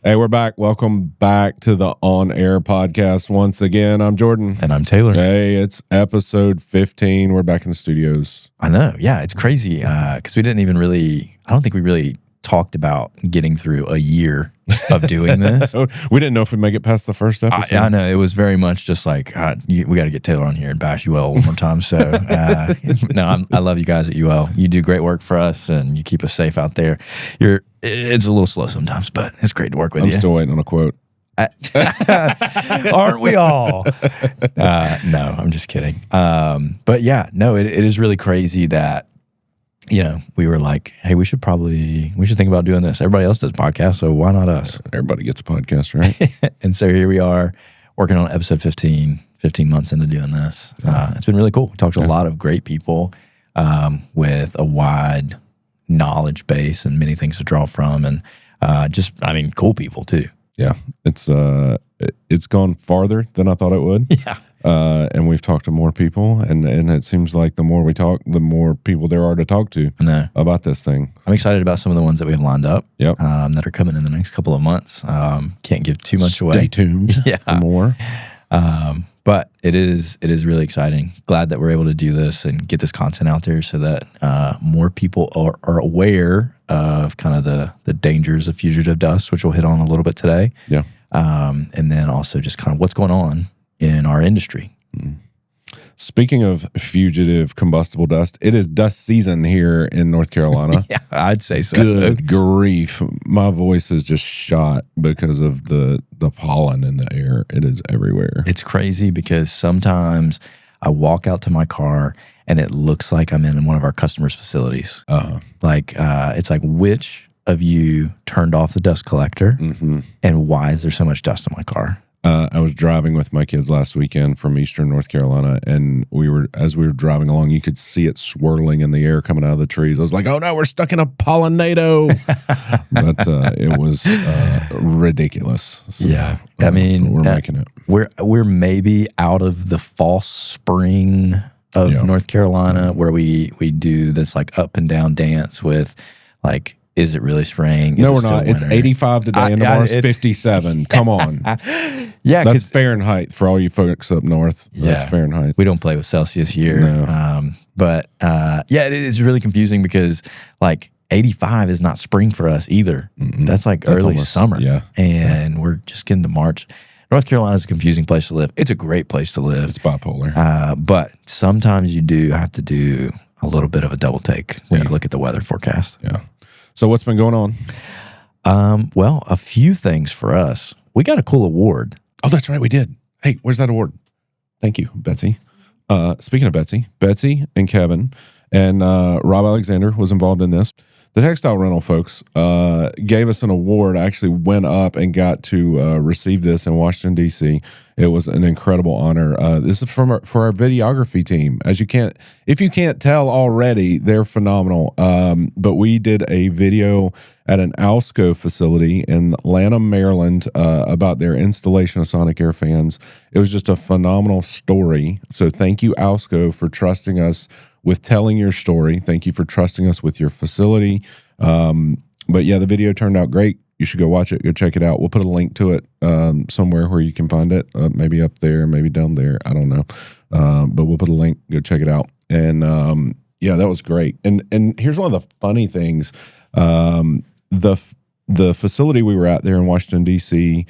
Hey, we're back. Welcome back to the On Air podcast. Once again, I'm Jordan. And I'm Taylor. Hey, it's episode 15. We're back in the studios. I know. Yeah, it's crazy because I don't think we really talked about getting through a year of doing this. We didn't know if we'd make it past the first episode. I know. It was very much just like, we got to get Taylor on here and bash UL one more time. So, I love you guys at UL. You do great work for us and you keep us safe out there. It's a little slow sometimes, but it's great to work with you. I'm still waiting on a quote. Aren't we all? No, I'm just kidding. But yeah, no, it is really crazy that, we were like, hey, we should think about doing this. Everybody else does podcasts, so why not us? Everybody gets a podcast, right? And so here we are working on episode 15 months into doing this. It's been really cool. We talked to a lot of great people with a wide knowledge base and many things to draw from, and cool people too. Yeah, it's gone farther than I thought it would. Yeah. And we've talked to more people, and it seems like the more we talk, the more people there are to talk to about this thing. I'm excited about some of the ones that we have lined up. Yep. That are coming in the next couple of months. Can't give too much away. Stay tuned for more. But it is really exciting. Glad that we're able to do this and get this content out there so that more people are aware of kind of the dangers of fugitive dust, which we'll hit on a little bit today. Yeah. And then also just kind of what's going on in our industry. Speaking of fugitive combustible dust, it is dust season here in North Carolina. Yeah, I'd say so. Good grief. My voice is just shot because of the pollen in the air. It is everywhere. It's crazy because sometimes I walk out to my car and it looks like I'm in one of our customers' facilities. It's like, which of you turned off the dust collector and why is there so much dust on my car? I was driving with my kids last weekend from eastern North Carolina, and as we were driving along, you could see it swirling in the air coming out of the trees. I was like, oh no, we're stuck in a pollinado. But it was ridiculous. So, yeah. We're making it. We're maybe out of the false spring of North Carolina where we do this like up and down dance with like, is it really spring? No, we're not. It's 85 today, and tomorrow's 57. Come on. Yeah. That's Fahrenheit for all you folks up north. That's Fahrenheit. We don't play with Celsius here. No. It is really confusing because like 85 is not spring for us either. That's early almost, summer. Yeah. And we're just getting to March. North Carolina is a confusing place to live. It's a great place to live. It's bipolar. But sometimes you do have to do a little bit of a double take when you look at the weather forecast. Yeah. So what's been going on? Well, a few things for us. We got a cool award. Oh, that's right. We did. Hey, where's that award? Thank you, Betsy. Speaking of Betsy and Kevin and Rob Alexander was involved in this. The textile rental folks gave us an award. I actually went up and got to receive this in Washington, D.C. It was an incredible honor. This is for our videography team. If you can't tell already, they're phenomenal. But we did a video at an Alsco facility in Lanham, Maryland, about their installation of Sonic Air fans. It was just a phenomenal story. So thank you, Alsco, for trusting us with telling your story. Thank you for trusting us with your facility. But yeah, the video turned out great. You should go watch it. Go check it out. We'll put a link to it somewhere where you can find it. Maybe up there, maybe down there. I don't know. But we'll put a link. Go check it out. And that was great. And here's one of the funny things. The facility we were at there in Washington, D.C.,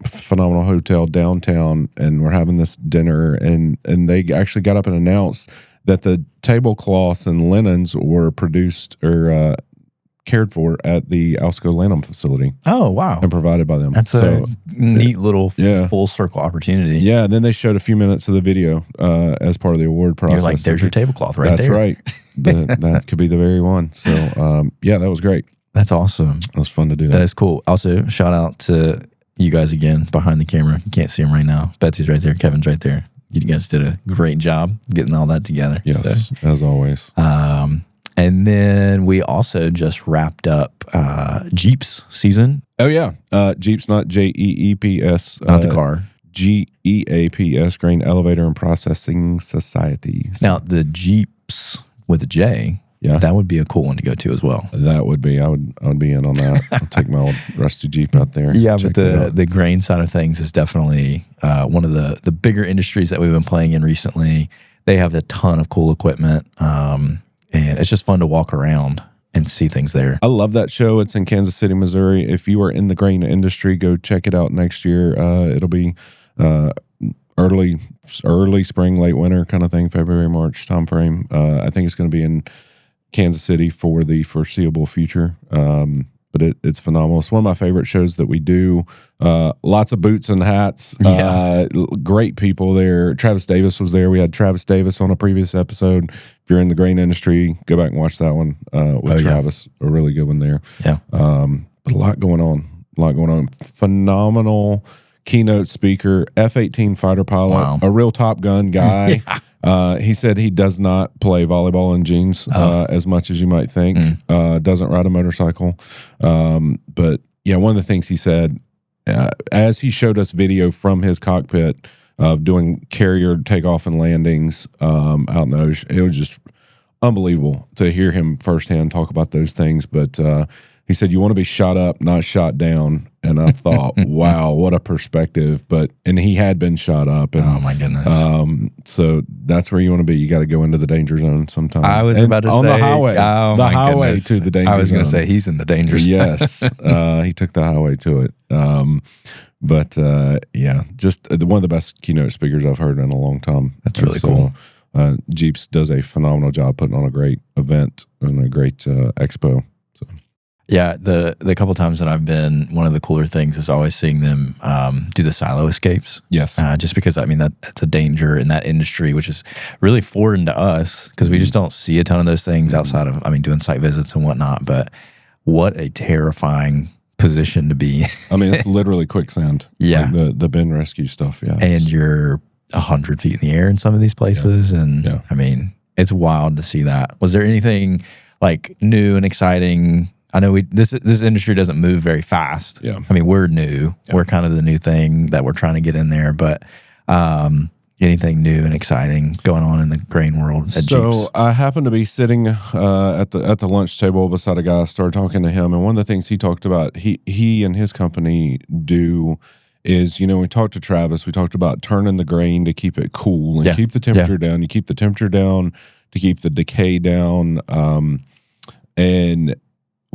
phenomenal hotel downtown, and we're having this dinner, and they actually got up and announced that the tablecloths and linens were produced or cared for at the Alsco Lanham facility. Oh, wow. And provided by them. That's a neat little full circle opportunity. Yeah, and then they showed a few minutes of the video as part of the award process. You're like, there's your tablecloth right That's there. That's right. That could be the very one. So, that was great. That's awesome. It was fun to do that. That is cool. Also, shout out to you guys again behind the camera. You can't see them right now. Betsy's right there. Kevin's right there. You guys did a great job getting all that together. Yes, so, as always. And then we also just wrapped up Jeep's season. Oh, yeah. Jeep's, not Jeeps. Not the car. GEAPS, Grain Elevator and Processing Societies. Now, the Jeeps with a J Yeah. That would be a cool one to go to as well. That would be. I would be in on that. I'll take my old rusty Jeep out there. Yeah, but the grain side of things is definitely one of the bigger industries that we've been playing in recently. They have a ton of cool equipment, and it's just fun to walk around and see things there. I love that show. It's in Kansas City, Missouri. If you are in the grain industry, go check it out next year. It'll be early spring, late winter kind of thing, February, March timeframe. I think it's going to be in Kansas City for the foreseeable future. But it's phenomenal. It's one of my favorite shows that we do. Lots of boots and hats. Great people there. Travis Davis was there. We had Travis Davis on a previous episode. If you're in the grain industry, go back and watch that one with Travis. A really good one there. Yeah. But a lot going on. Phenomenal keynote speaker, F-18 fighter pilot, a real Top Gun guy. He said he does not play volleyball in jeans as much as you might think. Doesn't ride a motorcycle. But yeah, one of the things he said, as he showed us video from his cockpit of doing carrier takeoff and landings out in the ocean, it was just unbelievable to hear him firsthand talk about those things. But he said, you want to be shot up, not shot down. And I thought, wow, what a perspective. And he had been shot up. And, oh, my goodness. So that's where you want to be. You got to go into the danger zone sometime. I was about to say. On the highway. Oh, the highway goodness. to the danger zone. I was going to say, he's in the danger zone. Yes. He took the highway to it. Yeah, just one of the best keynote speakers I've heard in a long time. That's really cool. Jeeps does a phenomenal job putting on a great event and a great expo. So. Yeah, the couple times that I've been, one of the cooler things is always seeing them do the silo escapes. Yes. Just because, I mean, that's a danger in that industry, which is really foreign to us because we just don't see a ton of those things outside of, I mean, doing site visits and whatnot. But what a terrifying position to be. I mean, it's literally quicksand. Yeah. Like the bin rescue stuff. Yeah. And you're 100 feet in the air in some of these places. Yeah. And I mean, it's wild to see that. Was there anything like new and exciting? I know this industry doesn't move very fast. Yeah. I mean, we're new. Yeah. We're kind of the new thing that we're trying to get in there. But anything new and exciting going on in the grain world at Jeeps? I happened to be sitting at the lunch table beside a guy. I started talking to him, and one of the things he talked about, he and his company do is, we talked to Travis. We talked about turning the grain to keep it cool and keep the temperature down. You keep the temperature down to keep the decay down. And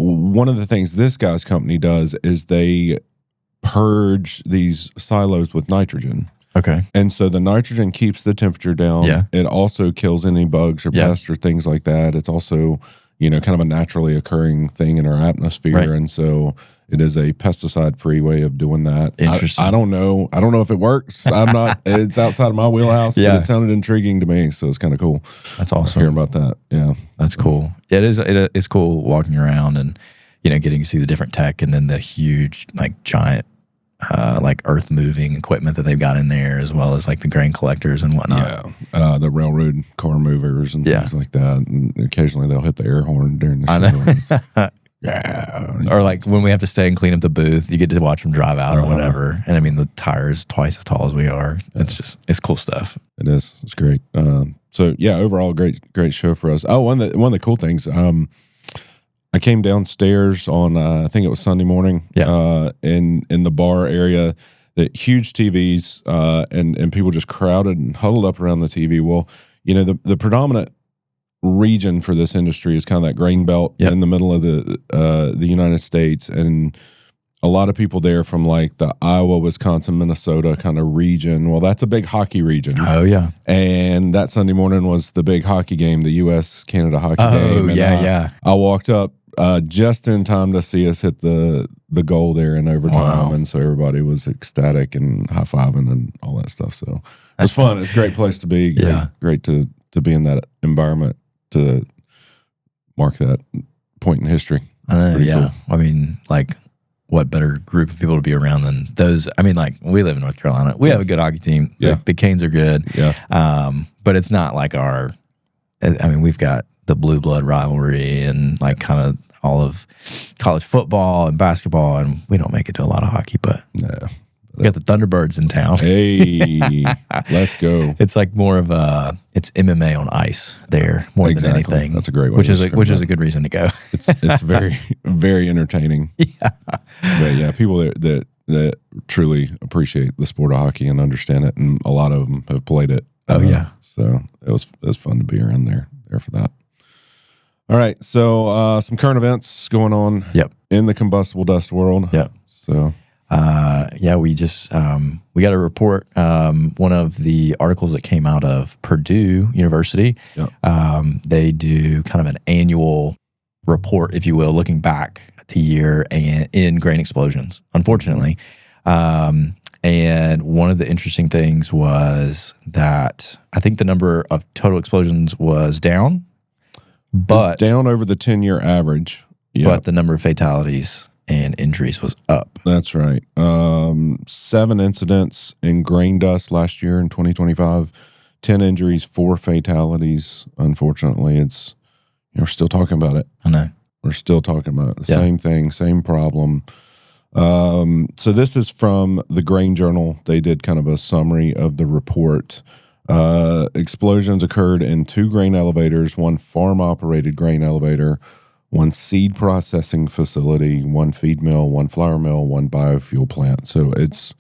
one of the things this guy's company does is they purge these silos with nitrogen. Okay. And so the nitrogen keeps the temperature down. Yeah. It also kills any bugs or pests or things like that. It's also, kind of a naturally occurring thing in our atmosphere. Right. And so it is a pesticide-free way of doing that. Interesting. I don't know. I don't know if it works. It's outside of my wheelhouse, but it sounded intriguing to me. So it's kind of cool. That's awesome. Hearing about that. Yeah. That's cool. It is. It's cool walking around and, getting to see the different tech and then the huge, giant, earth moving equipment that they've got in there, as well as the grain collectors and whatnot. Yeah, the railroad car movers and things like that. And occasionally they'll hit the air horn during the show. Yeah. Or when we have to stay and clean up the booth, you get to watch them drive out or whatever. And I mean, the tire's twice as tall as we are. Yeah. It's cool stuff. It is. It's great. So yeah, overall great show for us. Oh, one of the cool things. I came downstairs on I think it was Sunday morning. Yeah. In the bar area, the huge TVs and people just crowded and huddled up around the TV. Well, the predominant region for this industry is kind of that grain belt in the middle of the United States, and a lot of people there from the Iowa, Wisconsin, Minnesota kind of region. Well, that's a big hockey region. Oh yeah. And that Sunday morning was the big hockey game, the U.S.-Canada hockey game. Oh yeah. I walked up just in time to see us hit the goal there in overtime, and so everybody was ecstatic and high-fiving and all that stuff. So it was fun. It's a great place to be. Great to be in that environment to mark that point in history. I know, cool. I mean, what better group of people to be around than those? I mean, we live in North Carolina. We have a good hockey team. Yeah. The Canes are good. Yeah. But it's not we've got the blue blood rivalry and kind of all of college football and basketball, and we don't make it to a lot of hockey, but We got the Thunderbirds in town. Hey, let's go. It's like more of it's MMA on ice there more than anything. That's a great way. Which is a good reason to go. It's very, very entertaining. Yeah. But yeah, people that truly appreciate the sport of hockey and understand it, and a lot of them have played it. Oh yeah. So it was fun to be around there for that. All right, so some current events going on. Yep. In the combustible dust world. Yep. So we just we got a report. One of the articles that came out of Purdue University. Yep. They do kind of an annual report, if you will, looking back at the year in grain explosions. Unfortunately, and one of the interesting things was that I think the number of total explosions was down, but it's down over the 10-year average. Yep. But the number of fatalities and injuries was up. That's right. 7 incidents in grain dust last year in 2025, 10 injuries, 4 fatalities. Unfortunately, we're still talking about it. I know. We're still talking about it. The same thing, same problem. So this is from the Grain Journal. They did kind of a summary of the report. Explosions occurred in 2 grain elevators, 1 farm-operated grain elevator, 1 seed processing facility, 1 feed mill, 1 flour mill, 1 biofuel plant. So it's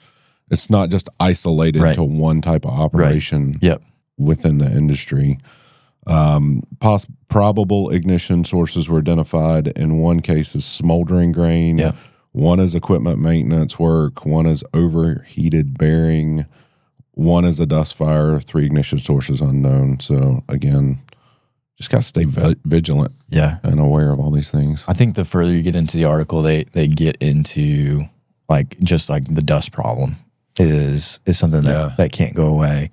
not just isolated to one type of operation within the industry. Probable ignition sources were identified. In 1 case as smoldering grain. Yep. 1 is equipment maintenance work. 1 is overheated bearing. 1 is a dust fire. 3 ignition sources unknown. So again, just got to stay vigilant, and aware of all these things. I think the further you get into the article, they get into just the dust problem is something that can't go away.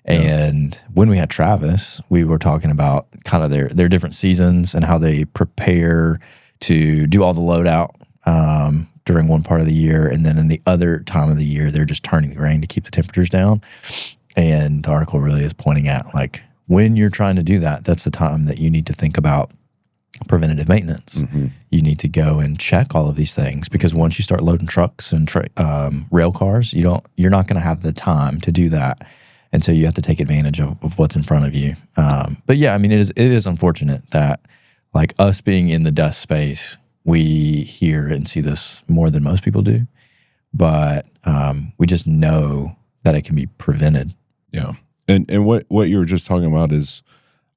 And when we had Travis, we were talking about kind of their different seasons and how they prepare to do all the loadout during one part of the year, and then in the other time of the year, they're just turning the grain to keep the temperatures down. And the article really is pointing out when you're trying to do that, that's the time that you need to think about preventative maintenance. Mm-hmm. You need to go and check all of these things, because once you start loading trucks and rail cars, you're not going to have the time to do that, and so you have to take advantage of what's in front of you. But yeah, I mean, it is unfortunate that us being in the dust space, we hear and see this more than most people do, but we just know that it can be prevented. Yeah. And what you were just talking about is,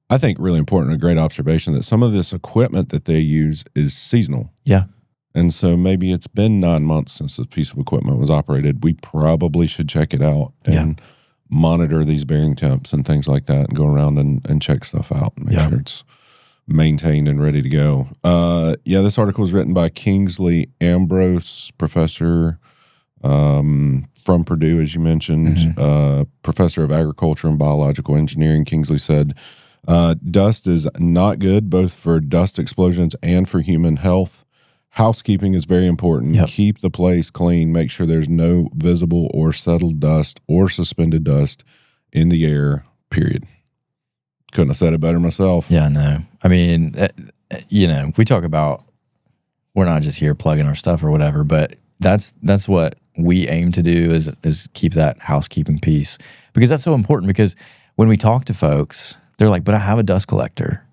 I think, really important, a great observation, that some of this equipment that they use is seasonal. Yeah. And so maybe it's been 9 months since this piece of equipment was operated. We probably should check it out and monitor these bearing temps and things like that, and go around and check stuff out and make sure it's maintained and ready to go. This article was written by Kingsley Ambrose, professor from Purdue, as you mentioned, professor of agriculture and biological engineering. Kingsley said, dust is not good, both for dust explosions and for human health. Housekeeping is very important. Yep. Keep the place clean. Make sure there's no visible or settled dust or suspended dust in the air, period. Couldn't have said it better myself. Yeah, no. I mean, we talk about, we're not just here plugging our stuff or whatever, but that's what we aim to do is keep that housekeeping piece, because that's so important. Because when we talk to folks, they're like, but I have a dust collector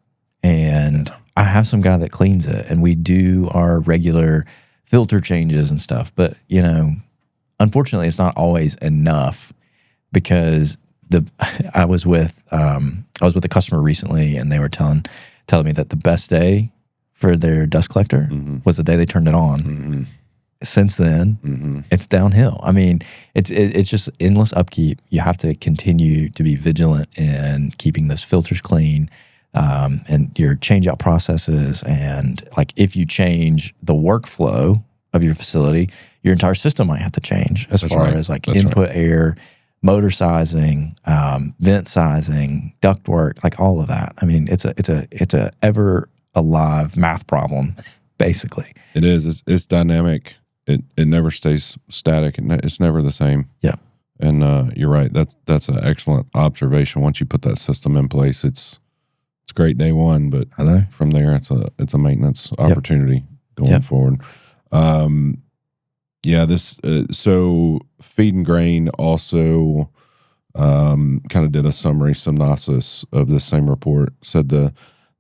and I have some guy that cleans it, and we do our regular filter changes and stuff. But, unfortunately, it's not always enough, because I was with a customer recently, and they were telling me that the best day for their dust collector was the day they turned it on. Mm-hmm. Since then, it's downhill. I mean, it's just endless upkeep. You have to continue to be vigilant in keeping those filters clean, and your change out processes. And if you change the workflow of your facility, your entire system might have to change as far as input air, motor sizing, vent sizing, duct work, all of that. I mean, it's a ever alive math problem, basically. It is. It's dynamic. It never stays static, and it's never the same. Yeah. And you're right. That's an excellent observation. Once you put that system in place, it's great day one, but from there, it's a maintenance opportunity going forward. Yeah, this so Feed and Grain also kind of did a summary synopsis of this same report. Said the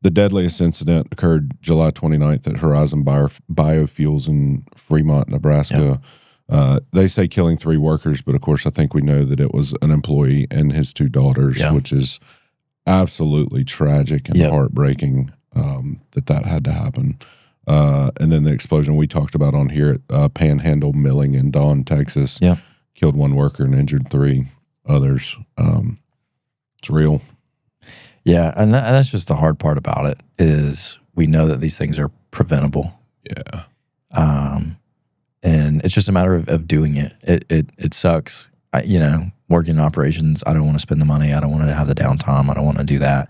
deadliest incident occurred July 29th at Horizon Biofuels in Fremont, Nebraska. They say killing 3 workers, but of course I think we know that it was an employee and his 2 daughters, which is absolutely tragic and heartbreaking that had to happen. And then the explosion we talked about on here at Panhandle Milling in Dawn, Texas, killed 1 worker and injured 3 others. It's real. Yeah, and that's just the hard part about it is we know that these things are preventable. Yeah. And it's just a matter of doing it. It sucks. Working in operations, I don't want to spend the money. I don't want to have the downtime. I don't want to do that.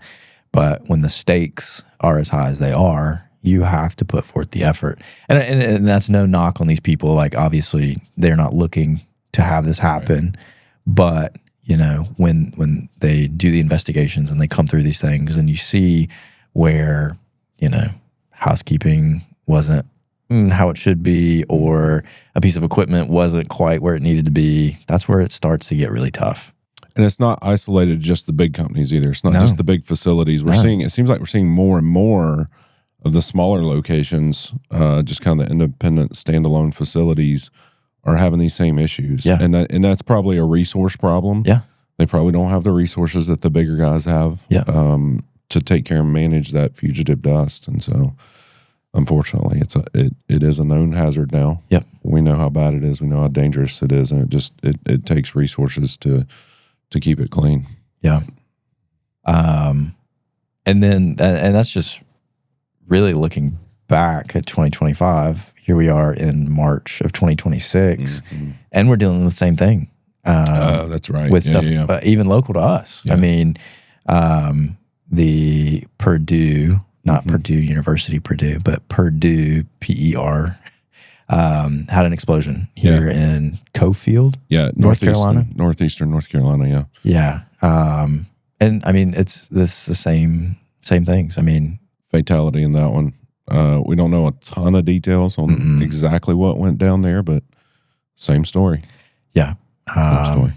But when the stakes are as high as they are, you have to put forth the effort. And that's no knock on these people. Like, obviously, they're not looking to have this happen. Right. But, when they do the investigations and they come through these things and you see where, housekeeping wasn't how it should be, or a piece of equipment wasn't quite where it needed to be, that's where it starts to get really tough. And it's not isolated to just the big companies either. It's not just the big facilities. It seems like we're seeing more and more of the smaller locations, just kind of the independent standalone facilities are having these same issues. Yeah. And that's probably a resource problem. Yeah. They probably don't have the resources that the bigger guys have to take care and manage that fugitive dust. And so, unfortunately, it is a known hazard now. Yep. We know how bad it is. We know how dangerous it is, and it takes resources to keep it clean. Yeah. And that's just really looking back at 2025. Here we are in March of 2026, and we're dealing with the same thing. That's right. With stuff even local to us. Yeah. I mean, the Purdue. Not Purdue University, Purdue, but Purdue, PER, had an explosion here in Cofield, North Carolina. Northeastern North Carolina, Yeah. And I mean, it's the same things. I mean, fatality in that one. We don't know a ton of details on exactly what went down there, but same story. Yeah. Same story.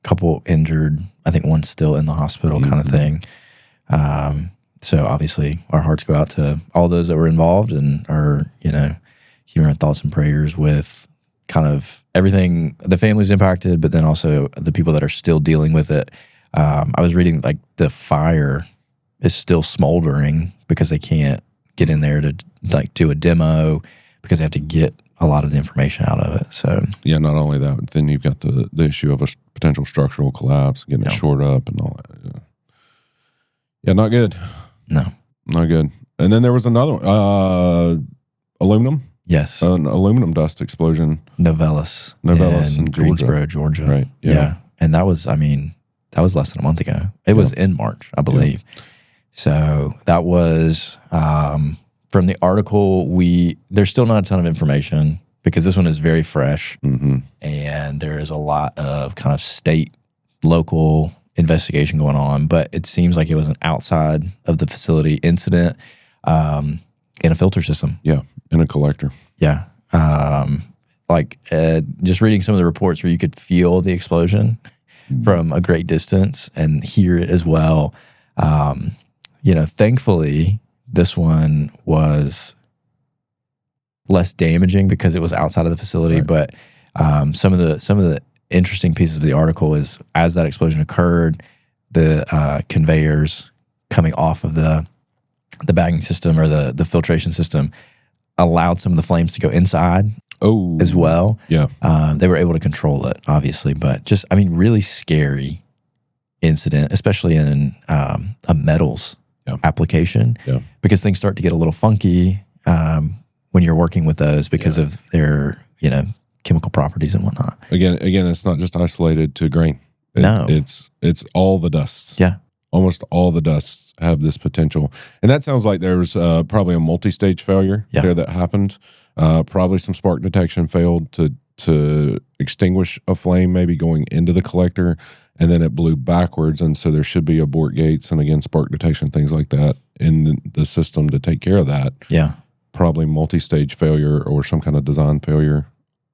Couple injured. I think one's still in the hospital kind of thing. So obviously our hearts go out to all those that were involved and are, human thoughts and prayers with kind of everything, the families impacted, but then also the people that are still dealing with it. I was reading like the fire is still smoldering because they can't get in there to like do a demo because they have to get a lot of the information out of it. So yeah, not only that, but then you've got the issue of a potential structural collapse, getting it shored up and all that. Yeah, not good. No. Not good. And then there was another one, aluminum. Yes. An aluminum dust explosion. Novellis in Greensboro, Georgia. Right. Yeah. And that was less than a month ago. It was in March, I believe. Yeah. So that was, from the article, there's still not a ton of information because this one is very fresh. And there is a lot of kind of state, local investigation going on, but it seems like it was an outside of the facility incident in a filter system. Yeah, in a collector. Yeah. Just reading some of the reports where you could feel the explosion from a great distance and hear it as well. Thankfully, this one was less damaging because it was outside of the facility, but some of the interesting pieces of the article is as that explosion occurred, the conveyors coming off of the bagging system or the filtration system allowed some of the flames to go inside as well. Yeah. They were able to control it, obviously, but really scary incident, especially in a metals application, because things start to get a little funky when you're working with those because of their, chemical properties and whatnot. Again, it's not just isolated to grain. It's all the dusts. Yeah. Almost all the dusts have this potential. And that sounds like there was probably a multi-stage failure there that happened. Probably some spark detection failed to extinguish a flame maybe going into the collector, and then it blew backwards. And so there should be abort gates and, again, spark detection, things like that in the system to take care of that. Yeah. Probably multi-stage failure or some kind of design failure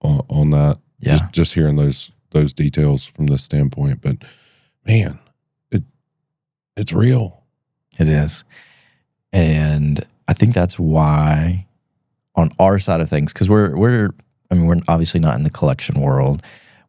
on that. Yeah. Just hearing those details from this standpoint. But man, it's real. It is. And I think that's why on our side of things, because we're obviously not in the collection world.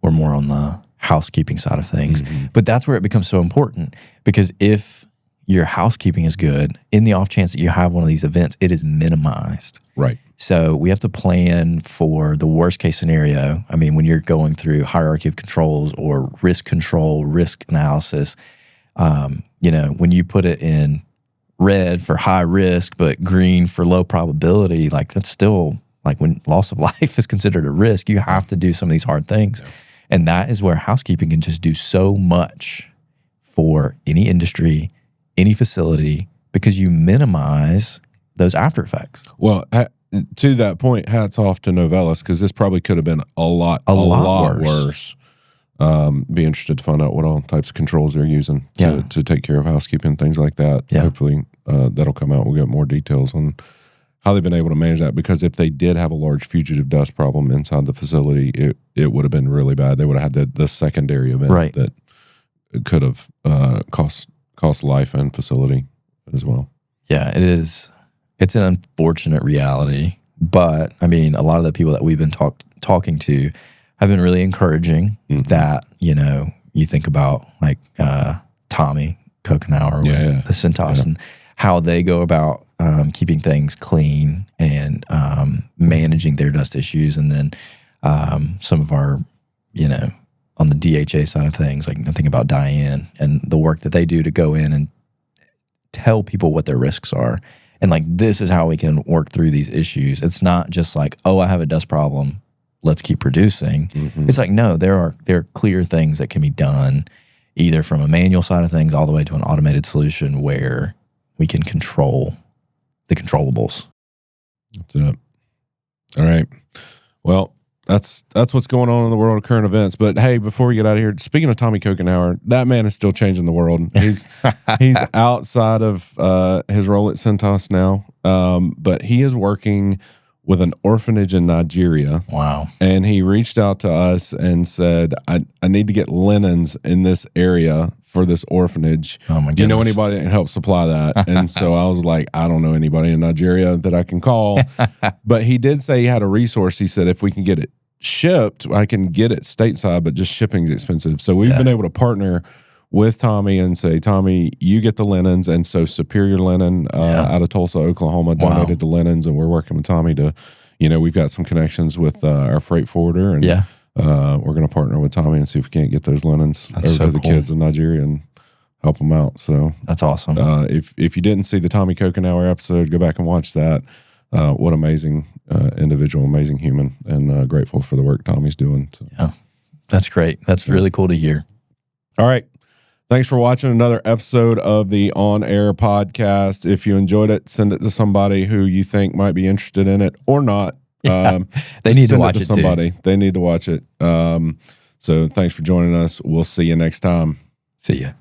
We're more on the housekeeping side of things. Mm-hmm. But that's where it becomes so important, because if your housekeeping is good, in the off chance that you have one of these events, it is minimized. Right. So we have to plan for the worst case scenario. I mean, when you're going through hierarchy of controls or risk control, risk analysis, when you put it in red for high risk, but green for low probability, like that's still like when loss of life is considered a risk, you have to do some of these hard things. Yeah. And that is where housekeeping can just do so much for any industry, any facility, because you minimize those after effects. Well, to that point, hats off to Novellus, because this probably could have been a lot worse. Be interested to find out what all types of controls they're using to take care of housekeeping, things like that. Yeah. Hopefully that'll come out. We'll get more details on how they've been able to manage that, because if they did have a large fugitive dust problem inside the facility, it would have been really bad. They would have had the secondary event that could have cost life and facility as well. Yeah, it is. It's an unfortunate reality, but I mean, a lot of the people that we've been talking to have been really encouraging. Mm-hmm. That, you think about like Tommy Kokenauer with the Cintas and how they go about keeping things clean and managing their dust issues. And then some of our, on the DHA side of things, like I think about Diane and the work that they do to go in and tell people what their risks are. And like, this is how we can work through these issues. It's not just like, oh, I have a dust problem, let's keep producing. Mm-hmm. It's like, no, there are clear things that can be done, either from a manual side of things all the way to an automated solution where we can control the controllables. That's it. All right. Well, that's what's going on in the world of current events. But hey, before we get out of here, speaking of Tommy Kokenauer, that man is still changing the world. He's outside of his role at Cintas now, but he is working with an orphanage in Nigeria. Wow. And he reached out to us and said, I need to get linens in this area for this orphanage. Oh my goodness. Do you know anybody that can help supply that? And so I was like, I don't know anybody in Nigeria that I can call. But he did say he had a resource. He said, if we can get it shipped, I can get it stateside, but just shipping's expensive. So we've been able to partner with Tommy and say, Tommy, you get the linens. And so Superior Linen out of Tulsa, Oklahoma donated the linens, and we're working with Tommy to, we've got some connections with our freight forwarder, and we're going to partner with Tommy and see if we can't get those linens over to the kids in Nigeria and help them out. So that's awesome. If you didn't see the Tommy Kokenauer episode, go back and watch that. What amazing individual, amazing human, and grateful for the work Tommy's doing. So. Yeah, that's great. That's really cool to hear. All right. Thanks for watching another episode of the On Air podcast. If you enjoyed it, send it to somebody who you think might be interested in it or not. They need to watch it somebody. too. They need to watch it. So thanks for joining us. We'll see you next time. See ya.